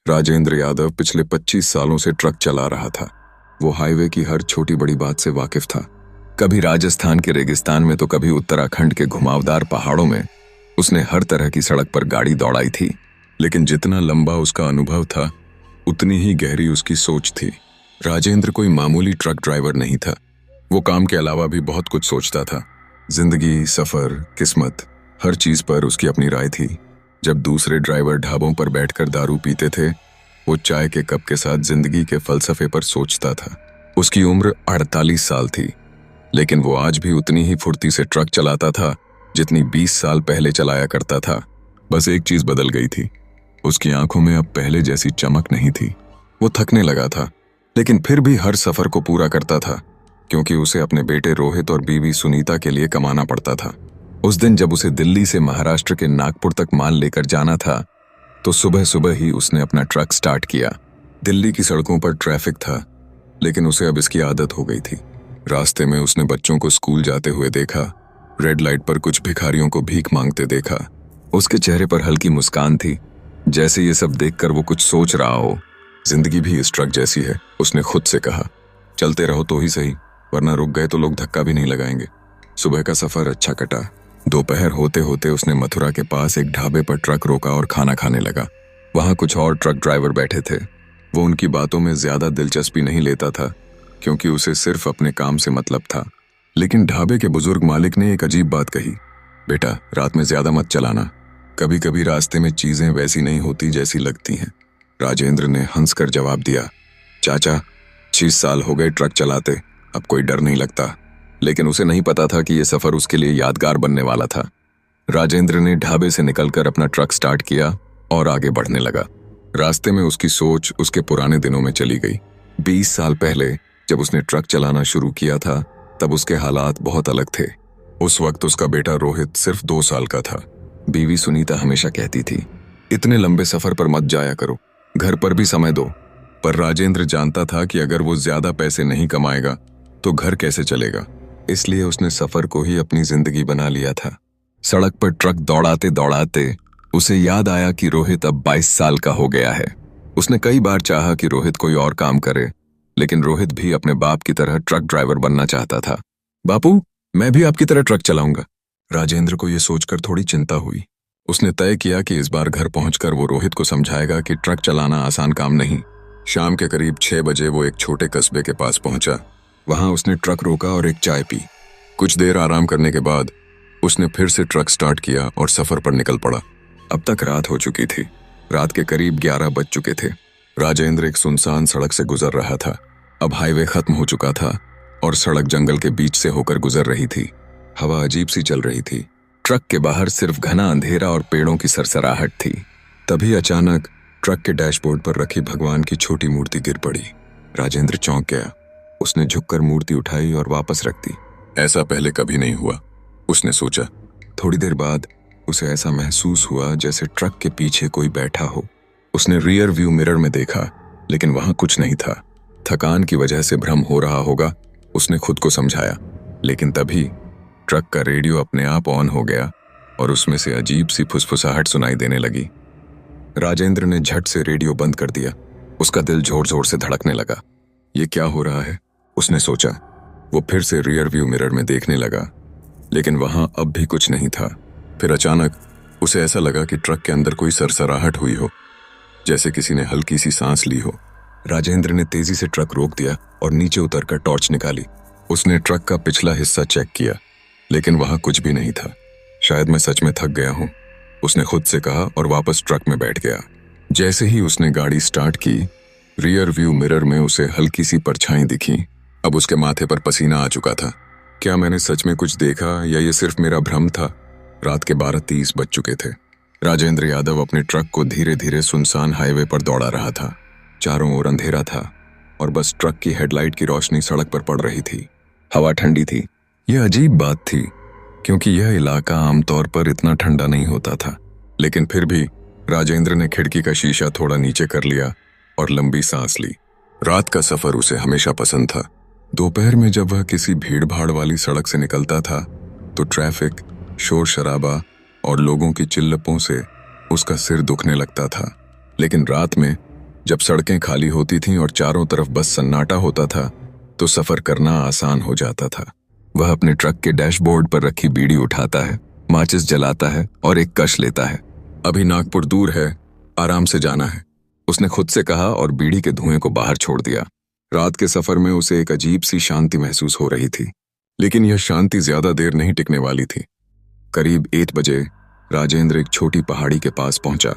राजेंद्र यादव पिछले 25 सालों से ट्रक चला रहा था। वो हाईवे की हर छोटी बड़ी बात से वाकिफ था। कभी राजस्थान के रेगिस्तान में तो कभी उत्तराखंड के घुमावदार पहाड़ों में उसने हर तरह की सड़क पर गाड़ी दौड़ाई थी। लेकिन जितना लंबा उसका अनुभव था, उतनी ही गहरी उसकी सोच थी। राजेंद्र कोई मामूली ट्रक ड्राइवर नहीं था। वो काम के अलावा भी बहुत कुछ सोचता था। जिंदगी, सफर, किस्मत, हर चीज पर उसकी अपनी राय थी। जब दूसरे ड्राइवर ढाबों पर बैठकर दारू पीते थे, वो चाय के कप के साथ जिंदगी के फलसफे पर सोचता था। उसकी उम्र 48 साल थी, लेकिन वो आज भी उतनी ही फुर्ती से ट्रक चलाता था जितनी 20 साल पहले चलाया करता था। बस एक चीज बदल गई थी। उसकी आंखों में अब पहले जैसी चमक नहीं थी। वो थकने लगा था, लेकिन फिर भी हर सफर को पूरा करता था, क्योंकि उसे अपने बेटे रोहित और बीवी सुनीता के लिए कमाना पड़ता था। उस दिन जब उसे दिल्ली से महाराष्ट्र के नागपुर तक माल लेकर जाना था, तो सुबह सुबह ही उसने अपना ट्रक स्टार्ट किया। दिल्ली की सड़कों पर ट्रैफिक था, लेकिन उसे अब इसकी आदत हो गई थी। रास्ते में उसने बच्चों को स्कूल जाते हुए देखा, रेड लाइट पर कुछ भिखारियों को भीख मांगते देखा। उसके चेहरे पर हल्की मुस्कान थी, जैसे ये सब देखकर वो कुछ सोच रहा हो। जिंदगी भी इस ट्रक जैसी है, उसने खुद से कहा। चलते रहो तो ही सही, वरना रुक गए तो लोग धक्का भी नहीं लगाएंगे। सुबह का सफर अच्छा कटा। दोपहर होते होते उसने मथुरा के पास एक ढाबे पर ट्रक रोका और खाना खाने लगा। वहां कुछ और ट्रक ड्राइवर बैठे थे। वो उनकी बातों में ज्यादा दिलचस्पी नहीं लेता था, क्योंकि उसे सिर्फ अपने काम से मतलब था। लेकिन ढाबे के बुजुर्ग मालिक ने एक अजीब बात कही, बेटा, रात में ज्यादा मत चलाना। कभी कभी रास्ते में चीजें वैसी नहीं होती जैसी लगती हैं। राजेंद्र ने हंसकर जवाब दिया, चाचा, 25 साल हो गए ट्रक चलाते, अब कोई डर नहीं लगता। लेकिन उसे नहीं पता था कि यह सफर उसके लिए यादगार बनने वाला था। राजेंद्र ने ढाबे से निकलकर अपना ट्रक स्टार्ट किया और आगे बढ़ने लगा। रास्ते में उसकी सोच उसके पुराने दिनों में चली गई। 20 साल पहले जब उसने ट्रक चलाना शुरू किया था, तब उसके हालात बहुत अलग थे। उस वक्त उसका बेटा रोहित सिर्फ 2 साल का था। बीवी सुनीता हमेशा कहती थी, इतने लंबे सफर पर मत जाया करो, घर पर भी समय दो। पर राजेंद्र जानता था कि अगर वो ज्यादा पैसे नहीं कमाएगा तो घर कैसे चलेगा। इसलिए उसने सफर को ही अपनी जिंदगी बना लिया था। सड़क पर ट्रक दौड़ाते दौड़ाते उसे याद आया कि रोहित अब 22 साल का हो गया है। उसने कई बार चाहा कि रोहित कोई और काम करे, लेकिन रोहित भी अपने बाप की तरह ट्रक ड्राइवर बनना चाहता था। बापू, मैं भी आपकी तरह ट्रक चलाऊंगा। राजेंद्र को यह सोचकर थोड़ी चिंता हुई। उसने तय किया कि इस बार घर पहुंचकर वो रोहित को समझाएगा कि ट्रक चलाना आसान काम नहीं। शाम के करीब 6 बजे वो एक छोटे कस्बे के पास पहुंचा। वहां उसने ट्रक रोका और एक चाय पी। कुछ देर आराम करने के बाद उसने फिर से ट्रक स्टार्ट किया और सफर पर निकल पड़ा। अब तक रात हो चुकी थी। रात के करीब 11 बज चुके थे। राजेंद्र एक सुनसान सड़क से गुजर रहा था। अब हाईवे खत्म हो चुका था और सड़क जंगल के बीच से होकर गुजर रही थी। हवा अजीब सी चल रही थी। ट्रक के बाहर सिर्फ घना अंधेरा और पेड़ों की सरसराहट थी। तभी अचानक ट्रक के डैशबोर्ड पर रखी भगवान की छोटी मूर्ति गिर पड़ी। राजेंद्र चौंक गया। उसने झुककर मूर्ति उठाई और वापस रख दी। ऐसा पहले कभी नहीं हुआ, उसने सोचा। थोड़ी देर बाद उसे ऐसा महसूस हुआ जैसे ट्रक के पीछे कोई बैठा हो। उसने रियर व्यू मिरर में देखा, लेकिन वहां कुछ नहीं था। थकान की वजह से भ्रम हो रहा होगा, उसने खुद को समझाया। लेकिन तभी ट्रक का रेडियो अपने आप ऑन हो गया और उसमें से अजीब सी फुसफुसाहट सुनाई देने लगी। राजेंद्र ने झट से रेडियो बंद कर दिया। उसका दिल जोर जोर से धड़कने लगा। ये क्या हो रहा है, उसने सोचा। वो फिर से रियर व्यू मिरर में देखने लगा, लेकिन वहां अब भी कुछ नहीं था। फिर अचानक उसे ऐसा लगा कि ट्रक के अंदर कोई सरसराहट हुई हो, जैसे किसी ने हल्की सी सांस ली हो। राजेंद्र ने तेजी से ट्रक रोक दिया और नीचे उतरकर टॉर्च निकाली। उसने ट्रक का पिछला हिस्सा चेक किया, लेकिन वहां कुछ भी नहीं था। शायद मैं सच में थक गया हूं, उसने खुद से कहा और वापस ट्रक में बैठ गया। जैसे ही उसने गाड़ी स्टार्ट की, रियर व्यू मिरर में उसे हल्की सी परछाई दिखी। अब उसके माथे पर पसीना आ चुका था। क्या मैंने सच में कुछ देखा या ये सिर्फ मेरा भ्रम था? रात के 12:30 बज चुके थे। राजेंद्र यादव अपने ट्रक को धीरे धीरे सुनसान हाईवे पर दौड़ा रहा था। चारों ओर अंधेरा था और बस ट्रक की हेडलाइट की रोशनी सड़क पर पड़ रही थी। हवा ठंडी थी। यह अजीब बात थी, क्योंकि यह इलाका आमतौर पर इतना ठंडा नहीं होता था। लेकिन फिर भी राजेंद्र ने खिड़की का शीशा थोड़ा नीचे कर लिया और लंबी सांस ली। रात का सफर उसे हमेशा पसंद था। दोपहर में जब वह किसी भीड़ भाड़ वाली सड़क से निकलता था, तो ट्रैफिक, शोर शराबा और लोगों की चिल्लपों से उसका सिर दुखने लगता था। लेकिन रात में जब सड़कें खाली होती थीं और चारों तरफ बस सन्नाटा होता था तो सफर करना आसान हो जाता था। वह अपने ट्रक के डैशबोर्ड पर रखी बीड़ी उठाता है, माचिस जलाता है और एक कश लेता है। अभी नागपुर दूर है, आराम से जाना है, उसने खुद से कहा और बीड़ी के धुएं को बाहर छोड़ दिया। रात के सफर में उसे एक अजीब सी शांति महसूस हो रही थी, लेकिन यह शांति ज्यादा देर नहीं टिकने वाली थी। करीब 1 बजे राजेंद्र एक छोटी पहाड़ी के पास पहुंचा।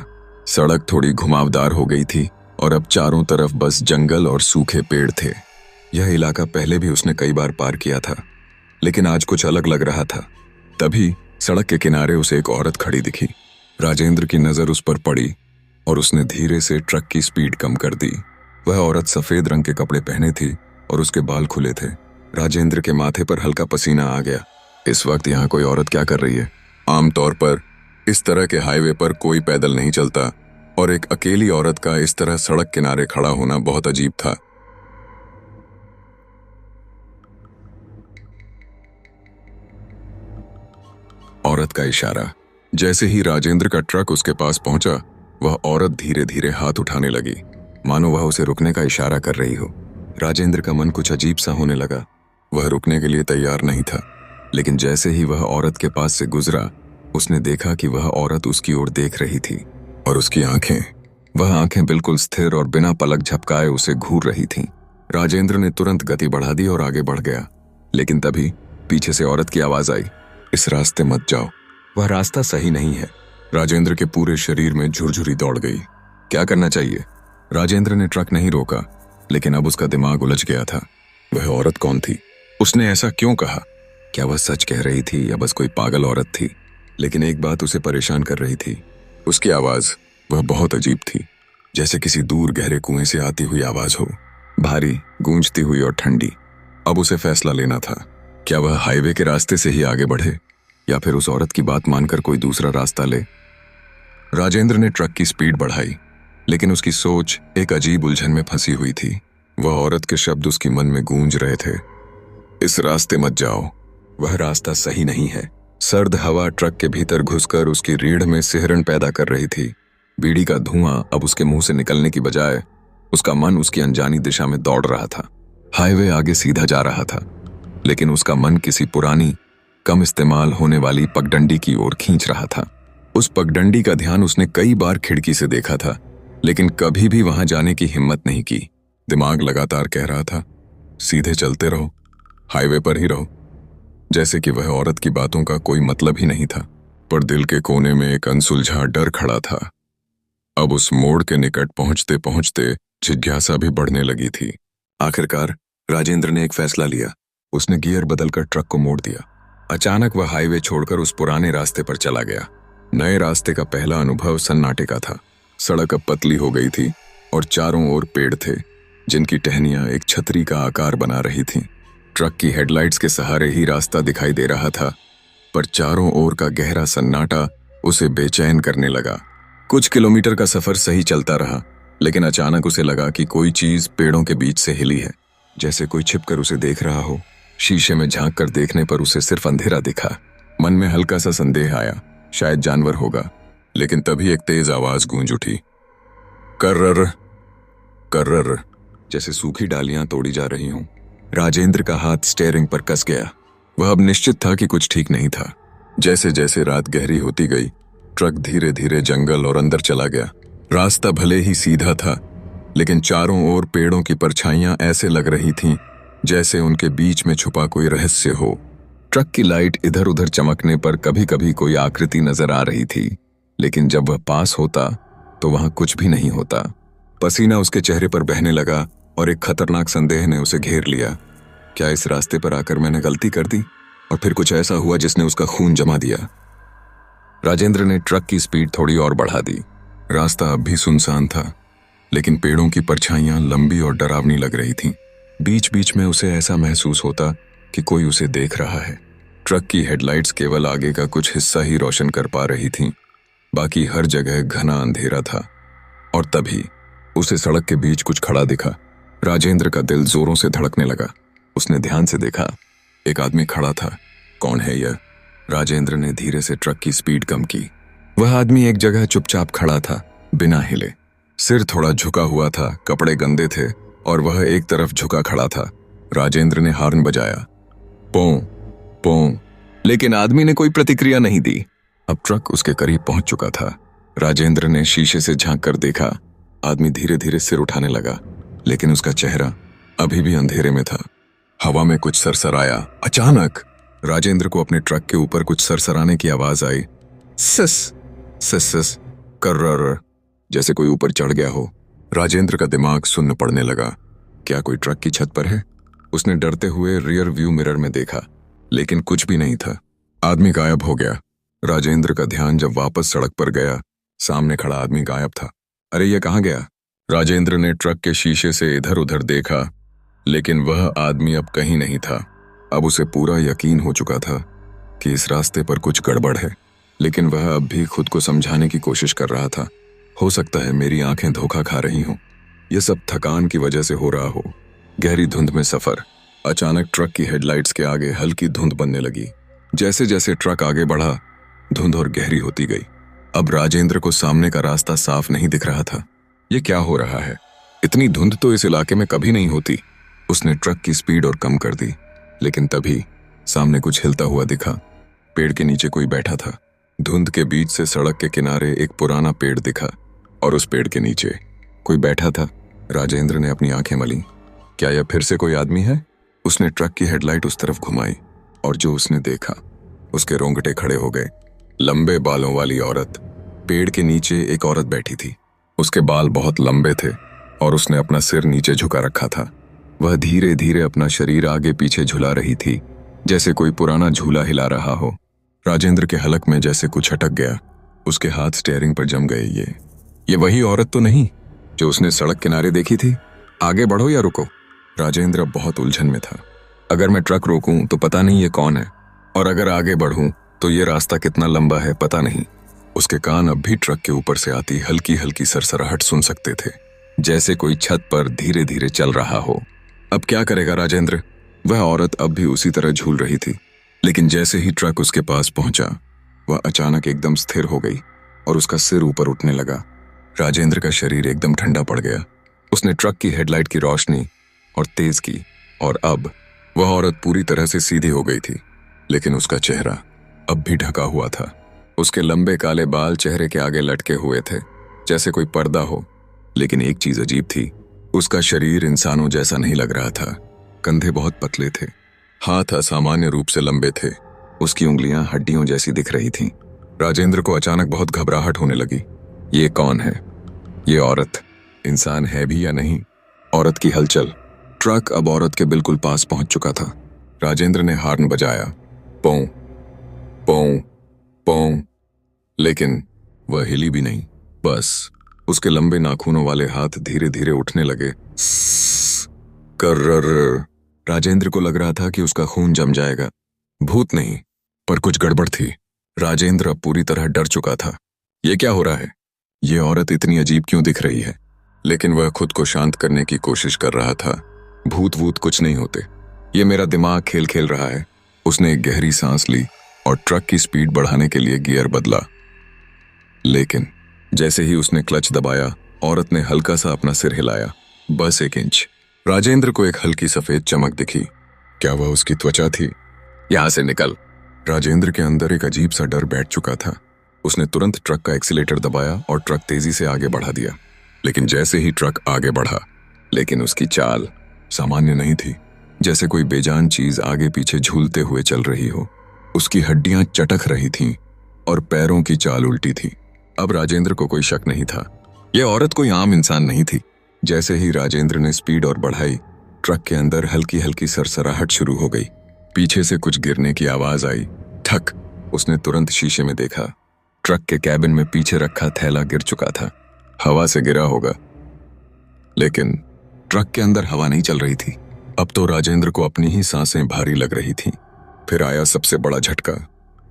सड़क थोड़ी घुमावदार हो गई थी और अब चारों तरफ बस जंगल और सूखे पेड़ थे। यह इलाका पहले भी उसने कई बार पार किया था, लेकिन आज कुछ अलग लग रहा था। तभी सड़क के किनारे उसे एक औरत खड़ी दिखी। राजेंद्र की नजर उस पर पड़ी और उसने धीरे से ट्रक की स्पीड कम कर दी। वह औरत सफेद रंग के कपड़े पहने थी और उसके बाल खुले थे। राजेंद्र के माथे पर हल्का पसीना आ गया। इस वक्त यहाँ कोई औरत क्या कर रही है? आमतौर पर इस तरह के हाईवे पर कोई पैदल नहीं चलता और एक अकेली औरत का इस तरह सड़क किनारे खड़ा होना बहुत अजीब था। औरत का इशारा। जैसे ही राजेंद्र का ट्रक उसके पास पहुंचा, वह औरत धीरे धीरे हाथ उठाने लगी, मानो वह उसे रुकने का इशारा कर रही हो। राजेंद्र का मन कुछ अजीब सा होने लगा। वह रुकने के लिए तैयार नहीं था, लेकिन जैसे ही वह औरत के पास से गुजरा, उसने देखा कि वह औरत उसकी ओर देख रही थी और उसकी वह आंखें बिल्कुल स्थिर और बिना पलक झपकाए उसे घूर रही थीं। राजेंद्र ने तुरंत गति बढ़ा दी और आगे बढ़ गया, लेकिन तभी पीछे से औरत की आवाज आई, इस रास्ते मत जाओ, वह रास्ता सही नहीं है। राजेंद्र के पूरे शरीर में झुरझुरी दौड़ गई। क्या करना चाहिए? राजेंद्र ने ट्रक नहीं रोका, लेकिन अब उसका दिमाग उलझ गया था। वह औरत कौन थी? उसने ऐसा क्यों कहा? क्या वह सच कह रही थी या बस कोई पागल औरत थी? लेकिन एक बात उसे परेशान कर रही थी, उसकी आवाज। वह बहुत अजीब थी, जैसे किसी दूर गहरे कुएं से आती हुई आवाज हो, भारी, गूंजती हुई और ठंडी। अब उसे फैसला लेना था। क्या वह हाईवे के रास्ते से ही आगे बढ़े या फिर उस औरत की बात मानकर कोई दूसरा रास्ता ले? राजेंद्र ने ट्रक की स्पीड बढ़ाई, लेकिन उसकी सोच एक अजीब उलझन में फंसी हुई थी। वह औरत के शब्द उसकी मन में गूंज रहे थे, इस रास्ते मत जाओ, वह रास्ता सही नहीं है। सर्द हवा ट्रक के भीतर घुसकर उसकी रीढ़ में सिहरन पैदा कर रही थी। बीड़ी का धुआं अब उसके मुंह से निकलने की बजाय उसका मन उसकी अनजानी दिशा में दौड़ रहा था। हाईवे आगे सीधा जा रहा था, लेकिन उसका मन किसी पुरानी, कम इस्तेमाल होने वाली पगडंडी की ओर खींच रहा था। उस पगडंडी का ध्यान उसने कई बार खिड़की से देखा था, लेकिन कभी भी वहां जाने की हिम्मत नहीं की। दिमाग लगातार कह रहा था, सीधे चलते रहो, हाईवे पर ही रहो, जैसे कि वह औरत की बातों का कोई मतलब ही नहीं था। पर दिल के कोने में एक अनसुलझा डर खड़ा था। अब उस मोड़ के निकट पहुंचते पहुंचते जिज्ञासा भी बढ़ने लगी थी। आखिरकार राजेंद्र ने एक फैसला लिया। उसने गियर बदलकर ट्रक को मोड़ दिया। अचानक वह हाईवे छोड़कर उस पुराने रास्ते पर चला गया। नए रास्ते का पहला अनुभव सन्नाटे का था। सड़क अब पतली हो गई थी और चारों ओर पेड़ थे, जिनकी टहनियां एक छतरी का आकार बना रही थीं। ट्रक की हेडलाइट्स के सहारे ही रास्ता दिखाई दे रहा था, पर चारों ओर का गहरा सन्नाटा उसे बेचैन करने लगा। कुछ किलोमीटर का सफर सही चलता रहा, लेकिन अचानक उसे लगा कि कोई चीज पेड़ों के बीच से हिली है, जैसे कोई छिपकर उसे देख रहा हो। शीशे में झांक कर देखने पर उसे सिर्फ अंधेरा दिखा। मन में हल्का सा संदेह आया, शायद जानवर होगा, लेकिन तभी एक तेज आवाज गूंज उठी, कर्रर कर्रर, जैसे सूखी डालियां तोड़ी जा रही हों। राजेंद्र का हाथ स्टीयरिंग पर कस गया। वह अब निश्चित था कि कुछ ठीक नहीं था। जैसे जैसे रात गहरी होती गई, ट्रक धीरे धीरे जंगल और अंदर चला गया। रास्ता भले ही सीधा था, लेकिन चारों ओर पेड़ों की परछाइयां ऐसे लग रही थीं जैसे उनके बीच में छुपा कोई रहस्य हो। ट्रक की लाइट इधर उधर चमकने पर कभी कभी कोई आकृति नजर आ रही थी, लेकिन जब वह पास होता तो वहां कुछ भी नहीं होता। पसीना उसके चेहरे पर बहने लगा और एक खतरनाक संदेह ने उसे घेर लिया। क्या इस रास्ते पर आकर मैंने गलती कर दी? और फिर कुछ ऐसा हुआ जिसने उसका खून जमा दिया। राजेंद्र ने ट्रक की स्पीड थोड़ी और बढ़ा दी। रास्ता अब भी सुनसान था, लेकिन पेड़ों की परछाइयां लंबी और डरावनी लग रही थीं। बीच बीच में उसे ऐसा महसूस होता कि कोई उसे देख रहा है। ट्रक की हेडलाइट्स केवल आगे का कुछ हिस्सा ही रोशन कर पा रही थीं, बाकी हर जगह घना अंधेरा था। और तभी उसे सड़क के बीच कुछ खड़ा दिखा। राजेंद्र का दिल जोरों से धड़कने लगा। उसने ध्यान से देखा, एक आदमी खड़ा था। कौन है यह? राजेंद्र ने धीरे से ट्रक की स्पीड कम की। वह आदमी एक जगह चुपचाप खड़ा था, बिना हिले। सिर थोड़ा झुका हुआ था, कपड़े गंदे थे और वह एक तरफ झुका खड़ा था। राजेंद्र ने हॉर्न बजाया, पों पों, लेकिन आदमी ने कोई प्रतिक्रिया नहीं दी। अब ट्रक उसके करीब पहुंच चुका था। राजेंद्र ने शीशे से झांक कर देखा। आदमी धीरे धीरे सिर उठाने लगा, लेकिन उसका चेहरा अभी भी अंधेरे में था। हवा में कुछ सरसराया। अचानक राजेंद्र को अपने ट्रक के ऊपर कुछ सरसराने की आवाज आई। सस सस सस कर्रर, जैसे कोई ऊपर चढ़ गया हो। राजेंद्र का दिमाग सुन्न पड़ने लगा। क्या कोई ट्रक की छत पर है? उसने डरते हुए रियर व्यू मिरर में देखा, लेकिन कुछ भी नहीं था। आदमी गायब हो गया। राजेंद्र का ध्यान जब वापस सड़क पर गया, सामने खड़ा आदमी गायब था। अरे ये कहाँ गया? राजेंद्र ने ट्रक के शीशे से इधर उधर देखा, लेकिन वह आदमी अब कहीं नहीं था। अब उसे पूरा यकीन हो चुका था कि इस रास्ते पर कुछ गड़बड़ है, लेकिन वह अब भी खुद को समझाने की कोशिश कर रहा था। हो सकता है मेरी आंखें धोखा खा रही हों, यह सब थकान की वजह से हो रहा हो। गहरी धुंध में सफर। अचानक ट्रक की हेडलाइट्स के आगे हल्की धुंध बनने लगी। जैसे जैसे ट्रक आगे बढ़ा, धुंध और गहरी होती गई। अब राजेंद्र को सामने का रास्ता साफ नहीं दिख रहा था। ये क्या हो रहा है? इतनी धुंध तो इस इलाके में कभी नहीं होती। उसने ट्रक की स्पीड और कम कर दी, लेकिन तभी सामने कुछ हिलता हुआ दिखा। पेड़ के नीचे कोई बैठा था। धुंध के बीच से सड़क के किनारे एक पुराना पेड़ दिखा और उस पेड़ के नीचे कोई बैठा था। राजेंद्र ने अपनी आंखें मली। क्या यह फिर से कोई आदमी है? उसने ट्रक की हेडलाइट उस तरफ घुमाई और जो उसने देखा, उसके रोंगटे खड़े हो गए। लंबे बालों वाली औरत। पेड़ के नीचे एक औरत बैठी थी। उसके बाल बहुत लंबे थे और उसने अपना सिर नीचे झुका रखा था। वह धीरे धीरे अपना शरीर आगे पीछे झुला रही थी, जैसे कोई पुराना झूला हिला रहा हो। राजेंद्र के हलक में जैसे कुछ अटक गया। उसके हाथ स्टीयरिंग पर जम गए। ये वही औरत तो नहीं जो उसने सड़क किनारे देखी थी? आगे बढ़ो या रुको? राजेंद्र अब बहुत उलझन में था। अगर मैं ट्रक रोकूं तो पता नहीं ये कौन है, और अगर आगे बढ़ूं तो ये रास्ता कितना लंबा है पता नहीं। उसके कान अब भी ट्रक के ऊपर से आती हल्की हल्की सरसराहट सुन सकते थे, जैसे कोई छत पर धीरे धीरे चल रहा हो। अब क्या करेगा राजेंद्र? वह औरत अब भी उसी तरह झूल रही थी, लेकिन जैसे ही ट्रक उसके पास पहुंचा, वह अचानक एकदम स्थिर हो गई और उसका सिर ऊपर उठने लगा। राजेंद्र का शरीर एकदम ठंडा पड़ गया। उसने ट्रक की हेडलाइट की रोशनी और तेज की, और अब वह औरत पूरी तरह से सीधी हो गई थी, लेकिन उसका चेहरा अब भी ढका हुआ था। उसके लंबे काले बाल चेहरे के आगे लटके हुए थे, जैसे कोई पर्दा हो। लेकिन एक चीज अजीब थी, उसका शरीर इंसानों जैसा नहीं लग रहा था। कंधे बहुत पतले थे, हाथ असामान्य रूप से लंबे थे। उसकी उंगलियां हड्डियों जैसी दिख रही थीं। राजेंद्र को अचानक बहुत घबराहट होने लगी। ये कौन है? ये औरत इंसान है भी या नहीं? औरत की हलचल। ट्रक अब औरत के बिल्कुल पास पहुंच चुका था। राजेंद्र ने हॉर्न बजाया, पों पों पों, लेकिन वह हिली भी नहीं। बस उसके लंबे नाखूनों वाले हाथ धीरे धीरे उठने लगे। कर्रर। राजेंद्र को लग रहा था कि उसका खून जम जाएगा। भूत नहीं, पर कुछ गड़बड़ थी। राजेंद्र अब पूरी तरह डर चुका था। ये क्या हो रहा है? ये औरत इतनी अजीब क्यों दिख रही है? लेकिन वह खुद को शांत करने की कोशिश कर रहा था। भूत वूत कुछ नहीं होते, ये मेरा दिमाग खेल खेल रहा है। उसने एक गहरी सांस ली और ट्रक की स्पीड बढ़ाने के लिए गियर बदला, लेकिन जैसे ही उसने क्लच दबाया, औरत ने हल्का सा अपना सिर हिलाया, बस 1 इंच। राजेंद्र को एक हल्की सफेद चमक दिखी। क्या वह उसकी त्वचा थी? यहां से निकल। राजेंद्र के अंदर एक अजीब सा डर बैठ चुका था। उसने तुरंत ट्रक का एक्सीलेटर दबाया और ट्रक तेजी से आगे बढ़ा दिया। लेकिन जैसे ही ट्रक आगे बढ़ा, लेकिन उसकी चाल सामान्य नहीं थी, जैसे कोई बेजान चीज आगे पीछे झूलते हुए चल रही हो। उसकी हड्डियां चटक रही थीं और पैरों की चाल उल्टी थी। अब राजेंद्र को कोई शक नहीं था, यह औरत कोई आम इंसान नहीं थी। जैसे ही राजेंद्र ने स्पीड और बढ़ाई, ट्रक के अंदर हल्की हल्की सरसराहट शुरू हो गई। पीछे से कुछ गिरने की आवाज आई। ठक। उसने तुरंत शीशे में देखा। ट्रक के कैबिन में पीछे रखा थैला गिर चुका था। हवा से गिरा होगा, लेकिन ट्रक के अंदर हवा नहीं चल रही थी। अब तो राजेंद्र को अपनी ही सांसें भारी लग रही थीं। फिर आया सबसे बड़ा झटका।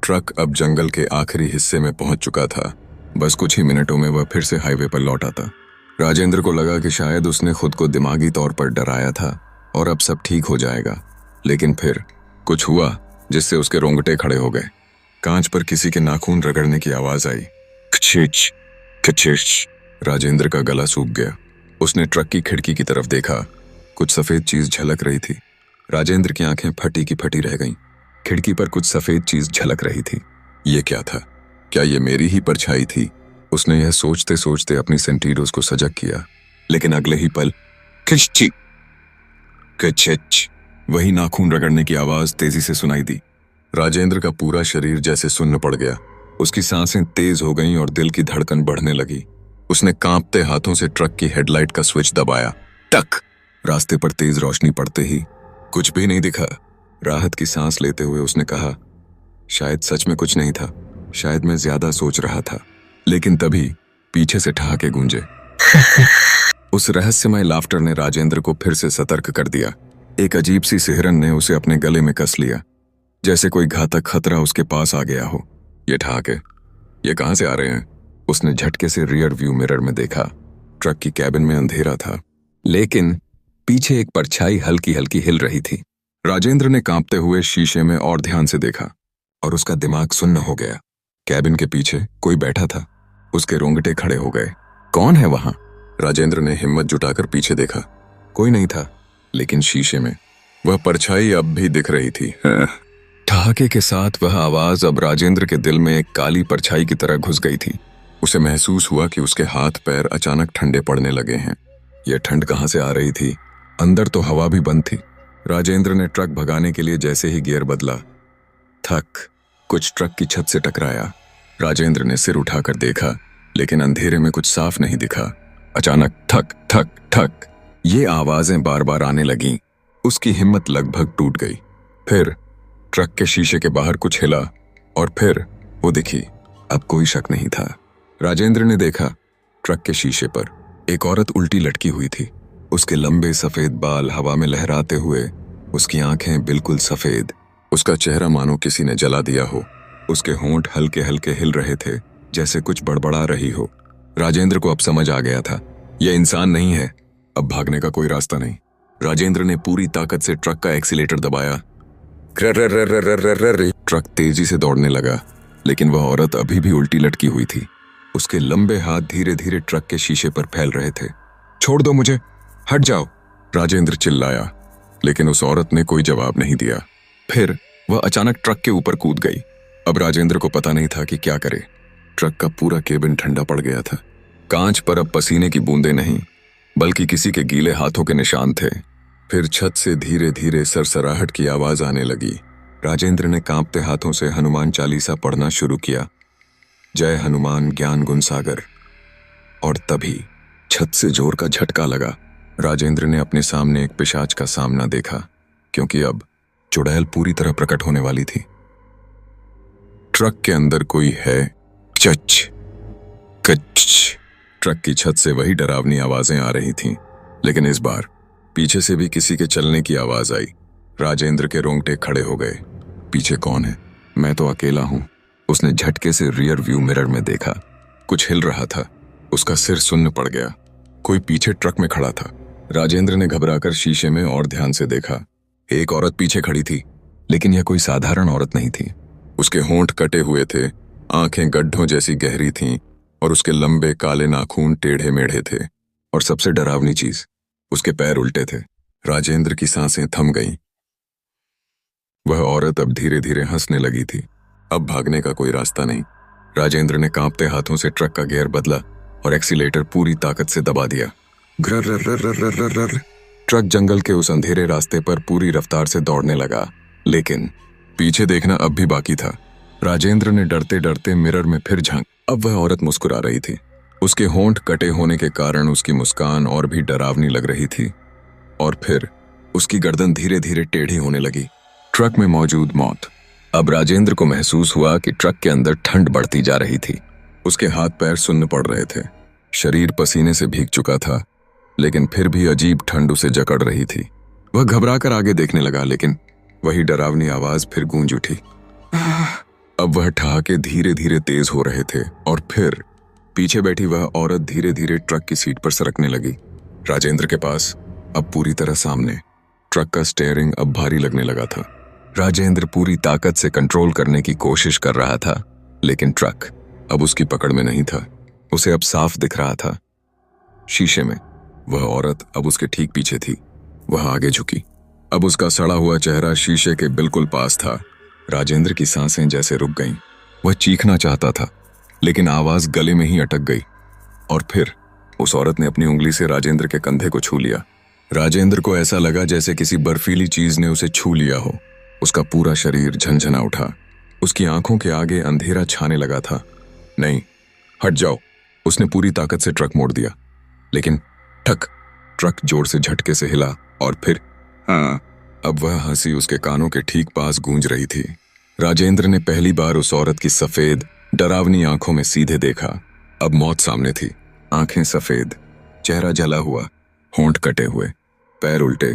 ट्रक अब जंगल के आखिरी हिस्से में पहुंच चुका था। बस कुछ ही मिनटों में वह फिर से हाईवे पर लौट आता। राजेंद्र को लगा कि शायद उसने खुद को दिमागी तौर पर डराया था और अब सब ठीक हो जाएगा, लेकिन फिर कुछ हुआ जिससे उसके रोंगटे खड़े हो गए। कांच पर किसी के नाखून रगड़ने की आवाज आई। खचिच खचिच। राजेंद्र का गला सूख गया। उसने ट्रक की खिड़की की तरफ देखा। कुछ सफेद चीज झलक रही थी। राजेंद्र की आंखें फटी की फटी रह गईं। खिड़की पर कुछ सफेद चीज झलक रही थी। ये क्या था? क्या ये मेरी ही परछाई थी? उसने यह सोचते सोचते अपनी सेंटीडोज को सजग किया, लेकिन अगले ही पल खिच्ची कचच वही नाखून रगड़ने की आवाज तेजी से सुनाई दी। राजेंद्र का पूरा शरीर जैसे सुन्न पड़ गया। उसकी सांसें तेज हो गईं और दिल की धड़कन बढ़ने लगी। उसने कांपते हाथों से ट्रक की हेडलाइट का स्विच दबाया। टक! रास्ते पर तेज रोशनी पड़ते ही कुछ भी नहीं दिखा। राहत की सांस लेते हुए उसने कहा, शायद सच में कुछ नहीं था, शायद मैं ज्यादा सोच रहा था। लेकिन तभी पीछे से ठहाके गूंजे। उस रहस्यमय लाफ्टर ने राजेंद्र को फिर से सतर्क कर दिया। एक अजीब सी सिहरन ने उसे अपने गले में कस लिया, जैसे कोई घातक खतरा उसके पास आ गया हो। ये ठहाके, ये कहां से आ रहे हैं? उसने झटके से रियर व्यू मिरर में देखा। ट्रक की कैबिन में अंधेरा था, लेकिन पीछे एक परछाई हल्की हल्की हिल रही थी। राजेंद्र ने कांपते हुए शीशे में और ध्यान से देखा और उसका दिमाग सुन्न हो गया। कैबिन के पीछे कोई बैठा था। उसके रोंगटे खड़े हो गए। कौन है वहां? राजेंद्र ने हिम्मत जुटाकर पीछे देखा। कोई नहीं था, लेकिन शीशे में वह परछाई अब भी दिख रही थी। ठहाके के साथ वह आवाज अब राजेंद्र के दिल में एक काली परछाई की तरह घुस गई थी। उसे महसूस हुआ कि उसके हाथ पैर अचानक ठंडे पड़ने लगे हैं। यह ठंड कहां से आ रही थी? अंदर तो हवा भी बंद थी। राजेंद्र ने ट्रक भगाने के लिए जैसे ही गियर बदला, थक! कुछ ट्रक की छत से टकराया। राजेंद्र ने सिर उठाकर देखा, लेकिन अंधेरे में कुछ साफ नहीं दिखा। अचानक ठक ठक ठक ये आवाजें बार बार आने लगीं। उसकी हिम्मत लगभग टूट गई। फिर ट्रक के शीशे के बाहर कुछ हिला और फिर वो दिखी। अब कोई शक नहीं था। राजेंद्र ने देखा, ट्रक के शीशे पर एक औरत उल्टी लटकी हुई थी। उसके लंबे सफेद बाल हवा में लहराते हुए, उसकी आंखें बिल्कुल सफेद। उसका चेहरा मानो किसी ने जला दिया हो। उसके होंठ हल्के हल्के हिल रहे थे, जैसे कुछ बड़बड़ा रही हो। राजेंद्र को अब समझ आ गया था, यह इंसान नहीं है। अब भागने का कोई रास्ता नहीं। राजेंद्र ने पूरी ताकत से ट्रक का एक्सीलेटर दबाया। ट्रक तेजी से दौड़ने लगा, लेकिन वह औरत अभी भी उल्टी लटकी हुई थी। उसके लंबे हाथ धीरे धीरे ट्रक के शीशे पर फैल रहे थे। छोड़ दो मुझे, हट जाओ! राजेंद्र चिल्लाया, लेकिन उस औरत ने कोई जवाब नहीं दिया। फिर वह अचानक ट्रक के ऊपर कूद गई। अब राजेंद्र को पता नहीं था कि क्या करे। ट्रक का पूरा केबिन ठंडा पड़ गया था। कांच पर अब पसीने की बूंदें नहीं, बल्कि किसी के गीले हाथों के निशान थे। फिर छत से धीरे धीरे सरसराहट की आवाज आने लगी। राजेंद्र ने कांपते हाथों से हनुमान चालीसा पढ़ना शुरू किया। जय हनुमान ज्ञान गुण सागर। और तभी छत से जोर का झटका लगा। राजेंद्र ने अपने सामने एक पिशाच का सामना देखा, क्योंकि अब चुड़ैल पूरी तरह प्रकट होने वाली थी। ट्रक के अंदर कोई है। चच कच। ट्रक की छत से वही डरावनी आवाजें आ रही थीं, लेकिन इस बार पीछे से भी किसी के चलने की आवाज आई। राजेंद्र के रोंगटे खड़े हो गए। पीछे कौन है? मैं तो अकेला हूं। उसने झटके से रियर व्यू मिरर में देखा। कुछ हिल रहा था। उसका सिर सुन्न पड़ गया। कोई पीछे ट्रक में खड़ा था। राजेंद्र ने घबराकर शीशे में और ध्यान से देखा। एक औरत पीछे खड़ी थी, लेकिन यह कोई साधारण औरत नहीं थी। उसके होंठ कटे हुए थे, आंखें गड्ढों जैसी गहरी थीं और उसके लंबे काले नाखून टेढ़े मेढ़े थे। और सबसे डरावनी चीज, उसके पैर उल्टे थे। राजेंद्र की सांसें थम गईं। वह औरत अब धीरे धीरे हंसने लगी थी। अब भागने का कोई रास्ता नहीं। राजेंद्र ने कांपते हाथों से ट्रक का गियर बदला और एक्सीलेटर पूरी ताकत से दबा दिया। ट्रक जंगल के उस अंधेरे रास्ते पर पूरी रफ्तार से दौड़ने लगा, लेकिन पीछे देखना अब भी बाकी था। राजेंद्र ने डरते डरते मिरर में फिर झांक। अब वह औरत मुस्कुरा रही थी। उसके होंठ कटे होने के कारण उसकी मुस्कान और भी डरावनी लग रही थी। और फिर उसकी गर्दन धीरे धीरे टेढ़ी होने लगी। ट्रक में मौजूद मौत। अब राजेंद्र को महसूस हुआ कि ट्रक के अंदर ठंड बढ़ती जा रही थी। उसके हाथ पैर सुन्न पड़ रहे थे। शरीर पसीने से भीग चुका था, लेकिन फिर भी अजीब ठंड उसे जकड़ रही थी। वह घबराकर आगे देखने लगा, लेकिन वही डरावनी आवाज फिर गूंज उठी। अब वह ठहाके धीरे धीरे तेज हो रहे थे और फिर पीछे बैठी वह औरत धीरे धीरे ट्रक की सीट पर सरकने लगी। राजेंद्र के पास अब पूरी तरह सामने ट्रक का स्टीयरिंग अब भारी लगने लगा था। राजेंद्र पूरी ताकत से कंट्रोल करने की कोशिश कर रहा था, लेकिन ट्रक अब उसकी पकड़ में नहीं था। उसे अब साफ दिख रहा था शीशे में वह औरत अब उसके ठीक पीछे थी। वह आगे झुकी। अब उसका सड़ा हुआ चेहरा शीशे के बिल्कुल पास था। राजेंद्र की सांसें जैसे रुक गईं। वह चीखना चाहता था, लेकिन आवाज गले में ही अटक गई। और फिर उस औरत ने अपनी उंगली से राजेंद्र के कंधे को छू लिया। राजेंद्र को ऐसा लगा जैसे किसी बर्फीली चीज ने उसे छू लिया हो। उसका पूरा शरीर झंझना उठा। उसकी आंखों के आगे अंधेरा छाने लगा था। नहीं, हट जाओ, उसने पूरी ताकत से ट्रक मोड़ दिया। लेकिन ठक, ट्रक जोर से झटके से हिला और फिर हाँ, अब वह हंसी उसके कानों के ठीक पास गूंज रही थी। राजेंद्र ने पहली बार उस औरत की सफेद डरावनी आंखों में सीधे देखा। अब मौत सामने थी। आंखें सफेद, चेहरा जला हुआ, होंठ कटे हुए, पैर उल्टे।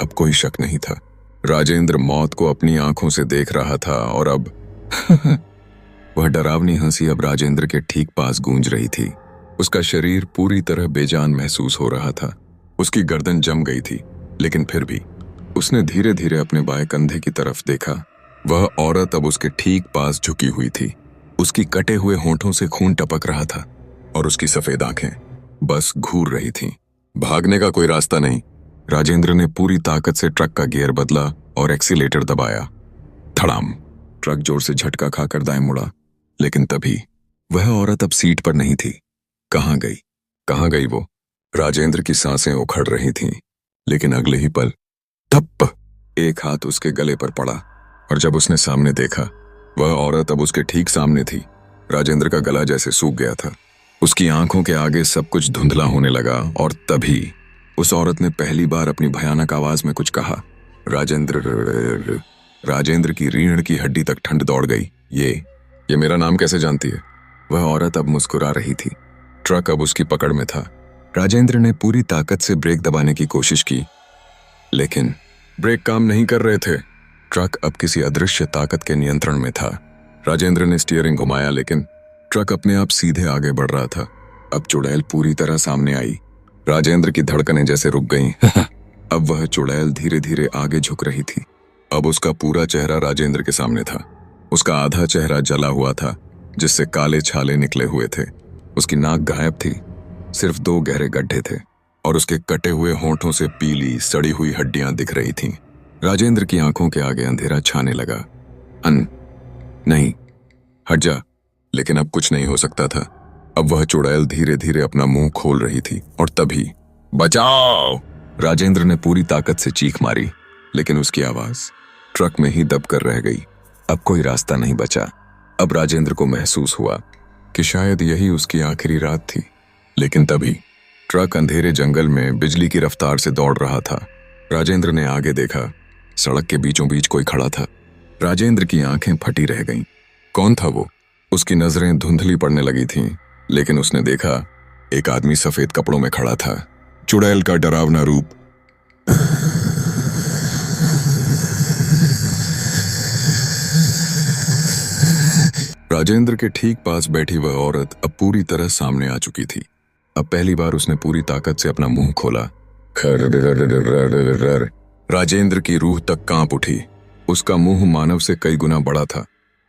अब कोई शक नहीं था, राजेंद्र मौत को अपनी आंखों से देख रहा था। और अब वह डरावनी हंसी अब राजेंद्र के ठीक पास गूंज रही थी। उसका शरीर पूरी तरह बेजान महसूस हो रहा था। उसकी गर्दन जम गई थी, लेकिन फिर भी उसने धीरे धीरे अपने बाएं कंधे की तरफ देखा। वह औरत अब उसके ठीक पास झुकी हुई थी। उसकी कटे हुए होंठों से खून टपक रहा था और उसकी सफेद आंखें बस घूर रही थीं। भागने का कोई रास्ता नहीं। राजेंद्र ने पूरी ताकत से ट्रक का गियर बदला और एक्सीलेटर दबाया। धड़ाम! ट्रक जोर से झटका खाकर दाएं मुड़ा। लेकिन तभी वह औरत अब सीट पर नहीं थी। कहाँ गई? कहाँ गई वो? राजेंद्र की सांसें उखड़ रही थीं। लेकिन अगले ही पल धप्प! एक हाथ उसके गले पर पड़ा और जब उसने सामने देखा, वह औरत अब उसके ठीक सामने थी। राजेंद्र का गला जैसे सूख गया था। उसकी आंखों के आगे सब कुछ धुंधला होने लगा और तभी उस औरत ने पहली बार अपनी भयानक आवाज में कुछ कहा। राजेंद्र की रीढ़ की हड्डी तक ठंड दौड़ गई। ये मेरा नाम कैसे जानती है? वह औरत अब मुस्कुरा रही थी। ट्रक अब उसकी पकड़ में था। राजेंद्र ने पूरी ताकत से ब्रेक दबाने की कोशिश की, लेकिन ब्रेक काम नहीं कर रहे थे। ट्रक अब किसी अदृश्य ताकत के नियंत्रण में था। राजेंद्र ने स्टीयरिंग घुमाया, लेकिन ट्रक अपने आप सीधे आगे बढ़ रहा था। अब चुड़ैल पूरी तरह सामने आई। राजेंद्र की धड़कनें जैसे रुक गईं। अब वह चुड़ैल धीरे धीरे आगे झुक रही थी। अब उसका पूरा चेहरा राजेंद्र के सामने था। उसका आधा चेहरा जला हुआ था, जिससे काले छाले निकले हुए थे। उसकी नाक गायब थी, सिर्फ 2 गहरे गड्ढे थे और उसके कटे हुए होंठों से पीली सड़ी हुई हड्डियां दिख रही थीं। राजेंद्र की आंखों के आगे अंधेरा छाने लगा। नहीं, हट जा। लेकिन अब कुछ नहीं हो सकता था। अब वह चुड़ैल धीरे धीरे अपना मुंह खोल रही थी और तभी बचाओ! राजेंद्र ने पूरी ताकत से चीख मारी, लेकिन उसकी आवाज ट्रक में ही दब कर रह गई। अब कोई रास्ता नहीं बचा। अब राजेंद्र को महसूस हुआ कि शायद यही उसकी आखिरी रात थी। लेकिन तभी ट्रक अंधेरे जंगल में बिजली की रफ्तार से दौड़ रहा था। राजेंद्र ने आगे देखा। सड़क के बीचों बीच कोई खड़ा था। राजेंद्र की आंखें फटी रह गईं। कौन था वो? उसकी नजरें धुंधली पड़ने लगी थीं, लेकिन उसने देखा एक आदमी सफेद कपड़ों में खड़ा था। चुड़ैल का डरावना रूप। राजेंद्र के ठीक पास बैठी वह औरत अब पूरी तरह सामने आ चुकी थी। अब पहली बार उसने पूरी ताकत से अपना मुंह खोला। राजेंद्र की रूह तक कांप उठी। उसका मुंह मानव से कई गुना बड़ा था।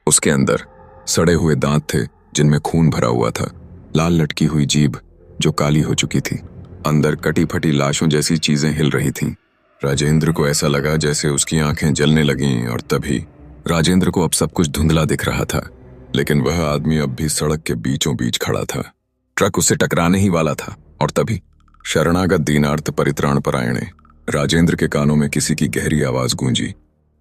उसके अंदर सड़े हुए दांत थे, जिनमें खून भरा हुआ था। लाल लटकी हुई जीभ जो काली हो चुकी थी। अंदर कटी फटी लाशों जैसी चीजें हिल रही थीं। राजेंद्र को ऐसा लगा जैसे उसकी आंखें जलने लगीं और तभी राजेंद्र को अब सब कुछ धुंधला दिख रहा था। लेकिन वह आदमी अब भी सड़क के बीचों बीच खड़ा था। ट्रक उससे टकराने ही वाला था और तभी शरणागत दीनार्थ परित्राण परायणे। राजेंद्र के कानों में किसी की गहरी आवाज गूंजी।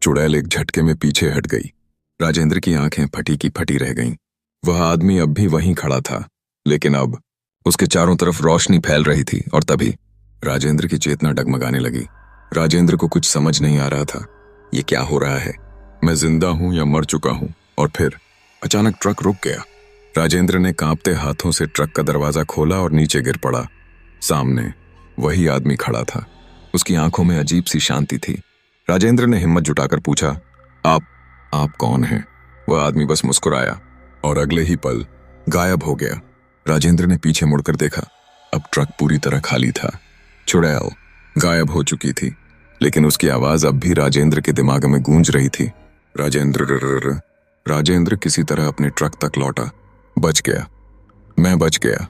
चुड़ैल एक झटके में पीछे हट गई। राजेंद्र की आंखें फटी की फटी रह गईं। वह आदमी अब भी वहीं खड़ा था, लेकिन अब उसके चारों तरफ रोशनी फैल रही थी और तभी राजेंद्र की चेतना डगमगाने लगी। राजेंद्र को कुछ समझ नहीं आ रहा था। ये क्या हो रहा है? मैं जिंदा हूं या मर चुका हूं? और फिर अचानक ट्रक रुक गया। राजेंद्र ने कांपते हाथों से ट्रक का दरवाजा खोला और नीचे गिर पड़ा। सामने वही आदमी खड़ा था। उसकी आंखों में अजीब सी शांति थी। राजेंद्र ने हिम्मत जुटाकर पूछा, आप कौन हैं? वह आदमी बस मुस्कुराया और अगले ही पल गायब हो गया। राजेंद्र ने पीछे मुड़कर देखा। अब ट्रक पूरी तरह खाली था। चुड़ैल गायब हो चुकी थी, लेकिन उसकी आवाज अब भी राजेंद्र के दिमाग में गूंज रही थी। राजेंद्र किसी तरह अपने ट्रक तक लौटा। बच गया, मैं बच गया।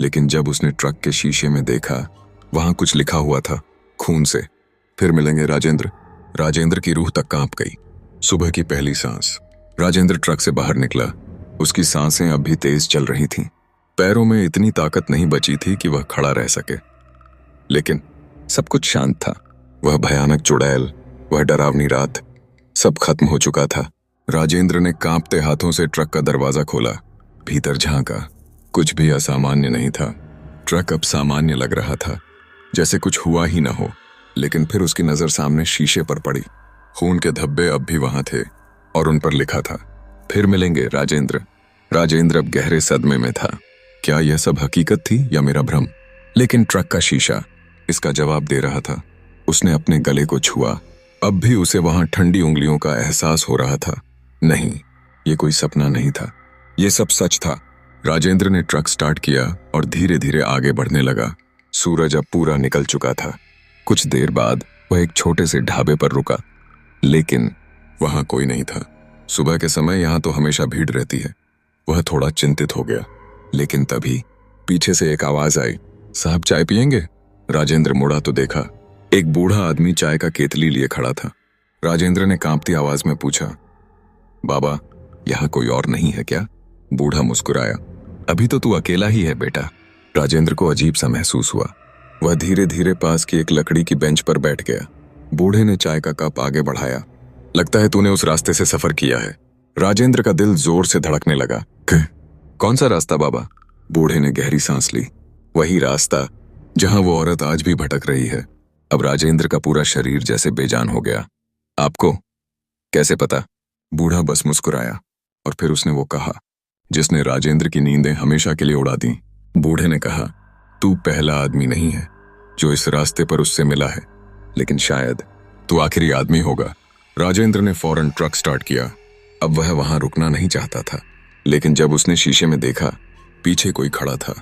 लेकिन जब उसने ट्रक के शीशे में देखा, वहां कुछ लिखा हुआ था, खून से। फिर मिलेंगे राजेंद्र। राजेंद्र की रूह तक कांप गई। सुबह की पहली सांस। राजेंद्र ट्रक से बाहर निकला। उसकी सांसें अब भी तेज चल रही थीं। पैरों में इतनी ताकत नहीं बची थी कि वह खड़ा रह सके। लेकिन सब कुछ शांत था। वह भयानक चुड़ैल, वह डरावनी रात, सब खत्म हो चुका था। राजेंद्र ने कांपते हाथों से ट्रक का दरवाजा खोला, भीतर झांका। कुछ भी असामान्य नहीं था। ट्रक अब सामान्य लग रहा था, जैसे कुछ हुआ ही ना हो। लेकिन फिर उसकी नजर सामने शीशे पर पड़ी। खून के धब्बे अब भी वहां थे और उन पर लिखा था, फिर मिलेंगे राजेंद्र। राजेंद्र अब गहरे सदमे में था। क्या यह सब हकीकत थी या मेरा भ्रम? लेकिन ट्रक का शीशा इसका जवाब दे रहा था। उसने अपने गले को छुआ। अब भी उसे वहां ठंडी उंगलियों का एहसास हो रहा था। नहीं, ये कोई सपना नहीं था, ये सब सच था। राजेंद्र ने ट्रक स्टार्ट किया और धीरे धीरे आगे बढ़ने लगा। सूरज अब पूरा निकल चुका था। कुछ देर बाद वह एक छोटे से ढाबे पर रुका, लेकिन वहां कोई नहीं था। सुबह के समय यहां तो हमेशा भीड़ रहती है। वह थोड़ा चिंतित हो गया, लेकिन तभी पीछे से एक आवाज आई, साहब चाय पियेंगे? राजेंद्र मुड़ा तो देखा, एक बूढ़ा आदमी चाय का केतली लिए खड़ा था। राजेंद्र ने कांपती आवाज में पूछा, बाबा, यहाँ कोई और नहीं है क्या? बूढ़ा मुस्कुराया, अभी तो तू अकेला ही है बेटा। राजेंद्र को अजीब सा महसूस हुआ। वह धीरे धीरे पास की एक लकड़ी की बेंच पर बैठ गया। बूढ़े ने चाय का कप आगे बढ़ाया। लगता है तूने उस रास्ते से सफर किया है। राजेंद्र का दिल जोर से धड़कने लगा। कौन सा रास्ता बाबा? बूढ़े ने गहरी सांस ली। वही रास्ता जहां वो औरत आज भी भटक रही है। अब राजेंद्र का पूरा शरीर जैसे बेजान हो गया। आपको कैसे पता? बूढ़ा बस मुस्कुराया और फिर उसने वो कहा जिसने राजेंद्र की नींदें हमेशा के लिए उड़ा दी। बूढ़े ने कहा, तू पहला आदमी नहीं है जो इस रास्ते पर उससे मिला है, लेकिन शायद तू आखिरी आदमी होगा। राजेंद्र ने फौरन ट्रक स्टार्ट किया। अब वह वहां रुकना नहीं चाहता था, लेकिन जब उसने शीशे में देखा, पीछे कोई खड़ा था।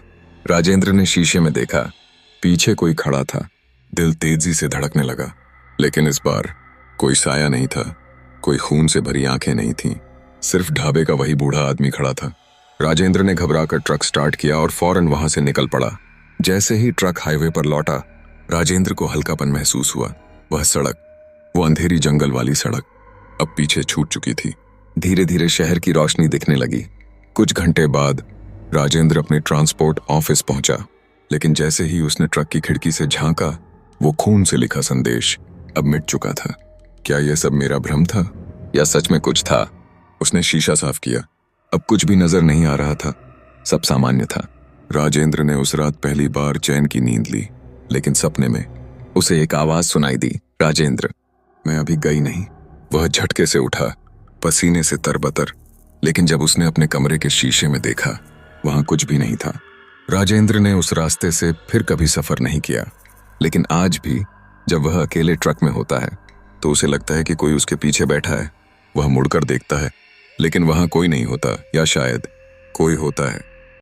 राजेंद्र ने शीशे में देखा, पीछे कोई खड़ा था। दिल तेजी से धड़कने लगा, लेकिन इस बार कोई साया नहीं था, कोई खून से भरी आंखें नहीं थीं, सिर्फ ढाबे का वही बूढ़ा आदमी खड़ा था। राजेंद्र ने घबराकर ट्रक स्टार्ट किया और फौरन वहां से निकल पड़ा। जैसे ही ट्रक हाईवे पर लौटा, राजेंद्र को हल्कापन महसूस हुआ। वह सड़क, वो अंधेरी जंगल वाली सड़क, अब पीछे छूट चुकी थी। धीरे धीरे शहर की रोशनी दिखने लगी। कुछ घंटे बाद राजेंद्र अपने ट्रांसपोर्ट ऑफिस पहुंचा, लेकिन जैसे ही उसने ट्रक की खिड़की से झांका, वो खून से लिखा संदेश अब मिट चुका था। क्या यह सब मेरा भ्रम था या सच में कुछ था? उसने शीशा साफ किया। अब कुछ भी नजर नहीं आ रहा था, सब सामान्य था। राजेंद्र ने उस रात पहली बार चैन की नींद ली, लेकिन सपने में उसे एक आवाज सुनाई दी, राजेंद्र, मैं अभी गई नहीं। वह झटके से उठा, पसीने से तरबतर, लेकिन जब उसने अपने कमरे के शीशे में देखा, वहां कुछ भी नहीं था। राजेंद्र ने उस रास्ते से फिर कभी सफर नहीं किया, लेकिन आज भी जब वह अकेले ट्रक में होता है तो उसे लगता है कि कोई उसके पीछे बैठा है। वह मुड़कर देखता है, लेकिन वहां कोई नहीं होता, या शायद कोई होता है